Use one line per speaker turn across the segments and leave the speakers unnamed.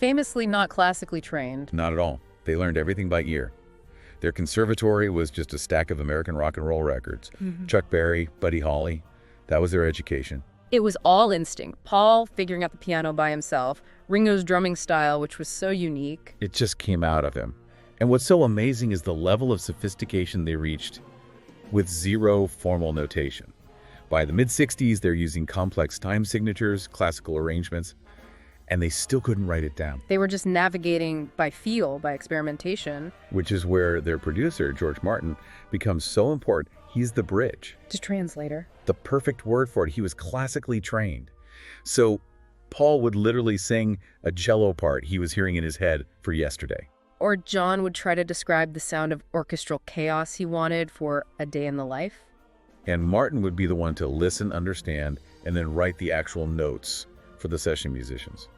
famously not classically trained.
Not at all. They learned everything by ear. Their conservatory was just a stack of American rock and roll records. Chuck Berry, Buddy Holly, that was their education.
It was all instinct. Paul figuring out the piano by himself, Ringo's drumming style, which was so unique.
It just came out of him. And what's so amazing is the level of sophistication they reached with zero formal notation. By the mid-60s, they're using complex time signatures, classical arrangements, and they still couldn't write it down.
They were just navigating by feel, by experimentation.
Which is where their producer, George Martin, becomes so important. He's the bridge.
To translator.
The perfect word for it. He was classically trained. So Paul would literally sing a cello part he was hearing in his head for yesterday.
Or John would try to describe the sound of orchestral chaos he wanted for A Day in the Life.
And Martin would be the one to listen, understand, and then write the actual notes for the session musicians.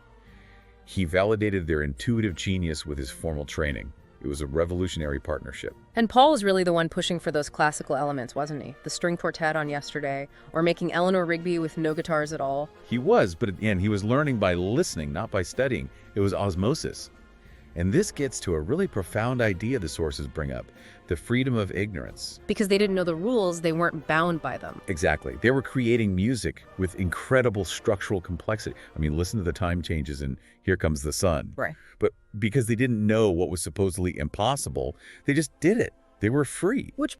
He validated their intuitive genius with his formal training. It was a revolutionary partnership.
And Paul was really the one pushing for those classical elements, wasn't he? The string quartet on Yesterday, or making Eleanor Rigby with no guitars at all.
He was, but again, he was learning by listening, not by studying. It was osmosis. And this gets to a really profound idea the sources bring up, the freedom of ignorance.
Because they didn't know the rules, they weren't bound by them.
Exactly. They were creating music with incredible structural complexity. I mean, listen to the time changes in Here Comes the Sun.
Right.
But because they didn't know what was supposedly impossible, they just did it. They were free.
Which